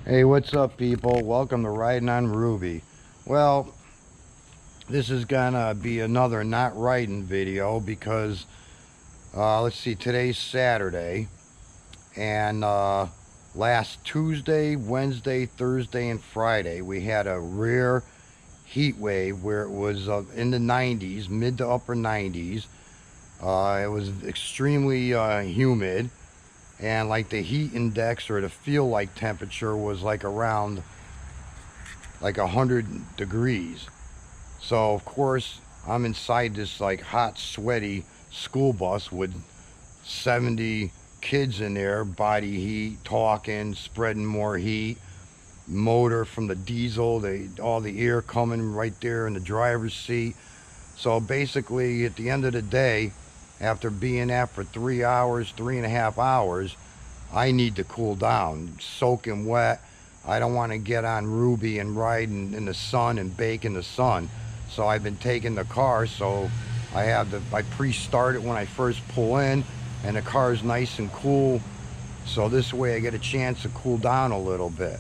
Hey, what's up, people? Welcome to Riding on Ruby. Well, this is gonna be another not riding video because let's see, today's Saturday, and last Tuesday, Wednesday, Thursday, and Friday we had a rare heat wave where it was in the 90s, mid to upper 90s. It was extremely humid, and like the heat index or the feel like temperature was like around like 100 degrees. So of course I'm inside this like hot, sweaty school bus with 70 kids in there, body heat, talking, spreading more heat, motor from the diesel, all the air coming right there in the driver's seat. So basically at the end of the day, after being out for 3 hours, 3.5 hours, I need to cool down, soaking wet. I don't want to get on Ruby and ride in the sun and bake in the sun. So I've been taking the car, so I pre-start it when I first pull in, and the car is nice and cool. So this way I get a chance to cool down a little bit.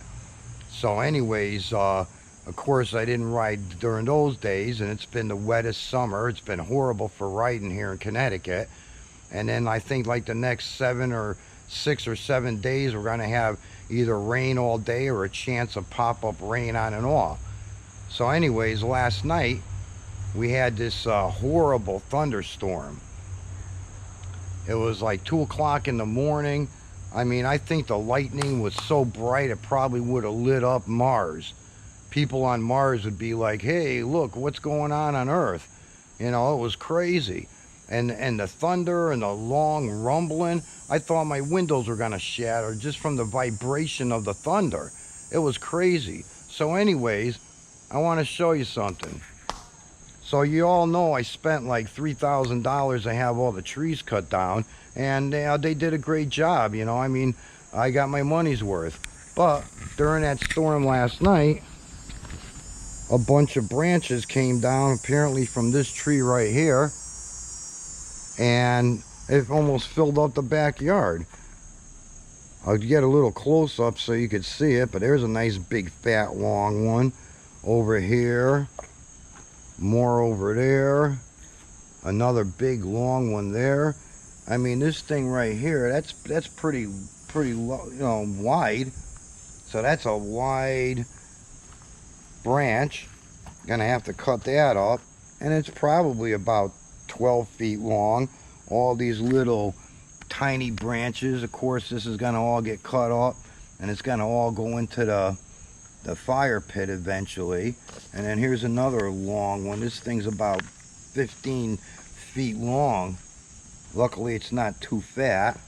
So anyways, of course I didn't ride during those days, and it's been the wettest summer. It's been horrible for riding here in Connecticut. And then I think like the next 6 or 7 days we're going to have either rain all day or a chance of pop-up rain on and off. So anyways, last night we had this horrible thunderstorm. It was like 2 o'clock in the morning. I mean, I think the lightning was so bright it probably would have lit up Mars. People on Mars would be like, hey, look, what's going on Earth? You know, it was crazy. And the thunder and the long rumbling, I thought my windows were going to shatter just from the vibration of the thunder. It was crazy. So anyways, I want to show you something. So you all know I spent like $3,000 to have all the trees cut down, and they did a great job, you know. I mean, I got my money's worth. But during that storm last night, a bunch of branches came down apparently from this tree right here, and it almost filled up the backyard. I'll get a little close up so you could see it, but there's a nice big fat long one over here, more over there, another big long one there. I mean, this thing right here, that's pretty you know, wide. So that's a wide branch. Gonna have to cut that up, and it's probably about 12 feet long. All these little tiny branches, of course this is gonna all get cut up, and it's gonna all go into the fire pit eventually. And then here's another long one. This thing's about 15 feet long. Luckily it's not too fat.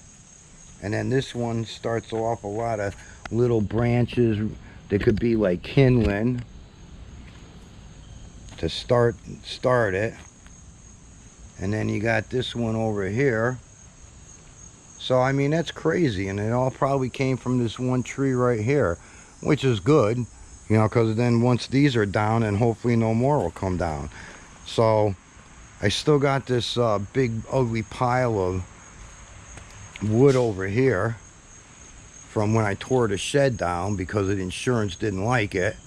And then this one starts off a lot of little branches that could be like kindling to start it. And then you got this one over here. So I mean, that's crazy, and it all probably came from this one tree right here, which is good, you know, because then once these are down, and hopefully no more will come down. So I still got this big ugly pile of wood over here from when I tore the shed down because the insurance didn't like it.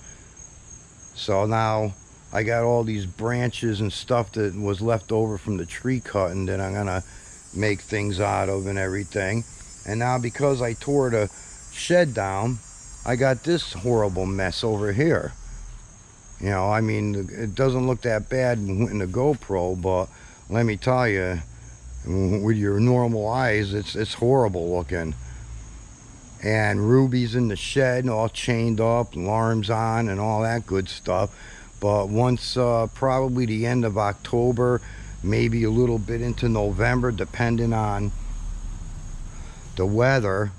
So now I got all these branches and stuff that was left over from the tree cutting that I'm gonna make things out of and everything. And now because I tore the shed down, I got this horrible mess over here. You know, I mean, it doesn't look that bad in the GoPro, but let me tell you, with your normal eyes, it's horrible looking. And Ruby's in the shed, all chained up, alarms on, and all that good stuff. But once probably the end of October, maybe a little bit into November, depending on the weather,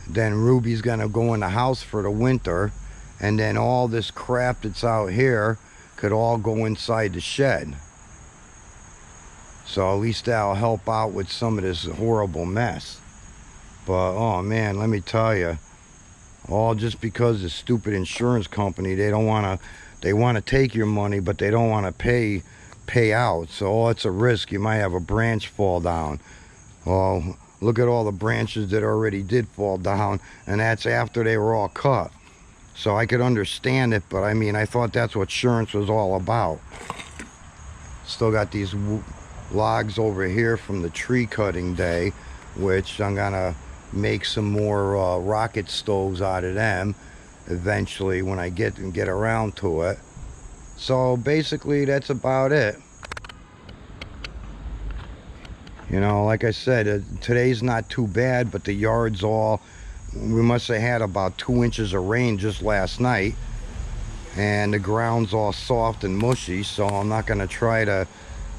then Ruby's gonna go in the house for the winter, and then all this crap that's out here could all go inside the shed. So at least that'll help out with some of this horrible mess. But oh man, let me tell you, all just because the stupid insurance company, they want to take your money, but they don't want to pay out. So it's a risk. You might have a branch fall down. Well, Look at all the branches that already did fall down, and that's after they were all cut. So I could understand it, but I mean, I thought that's what insurance was all about. Still got these logs over here from the tree cutting day, which I'm gonna make some more rocket stoves out of them eventually when I get around to it. So basically that's about it. You know, like I said, today's not too bad, but the yard's all, we must have had about 2 inches of rain just last night, and the ground's all soft and mushy, so I'm not going to try to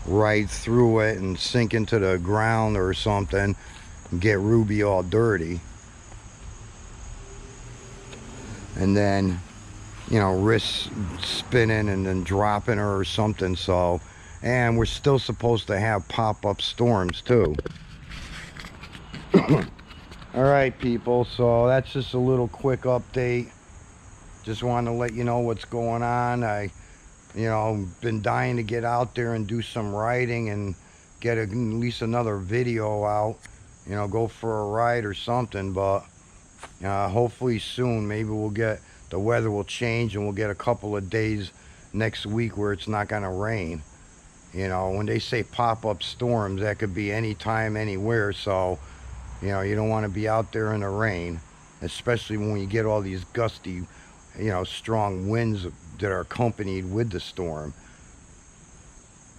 ride through it and sink into the ground or something and get Ruby all dirty. And then, you know, risk spinning and then dropping her or something. So, and we're still supposed to have pop-up storms too. All right, people, so that's just a little quick update. Just wanted to let you know what's going on. You know, been dying to get out there and do some riding and get at least another video out, you know, go for a ride or something. But hopefully soon, maybe we'll get, the weather will change and we'll get a couple of days next week where it's not going to rain. You know, when they say pop-up storms, that could be anytime, anywhere. So, you know, you don't want to be out there in the rain, especially when you get all these gusty, you know, strong winds that are accompanied with the storm.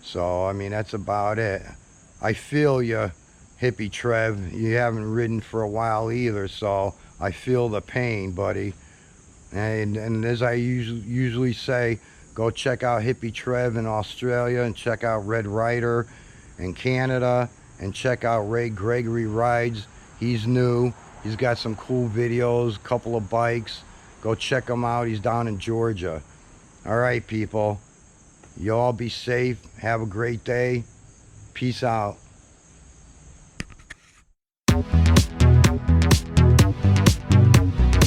So, I mean, that's about it. I feel you, Hippie Trev. You haven't ridden for a while either, so I feel the pain, buddy. And as I usually say, go check out Hippie Trev in Australia, and check out Red Rider in Canada, and check out Ray Gregory Rides. He's new. He's got some cool videos, couple of bikes. Go check him out. He's down in Georgia. All right, people. You all be safe. Have a great day. Peace out.